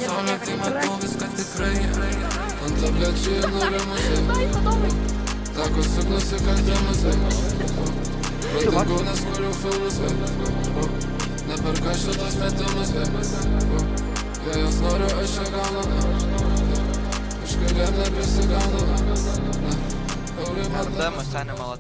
saulė, tai matau viską tikrai. Ant tablečių ir nurimusiai. Teko suk nusikaltimusai. Pradingau, nes kuriu filmus. Neperka šitos metimus. Jei jos noriu, aš ją gaunu. Kažkaip nepisigaunu. РД, Саня, молодец.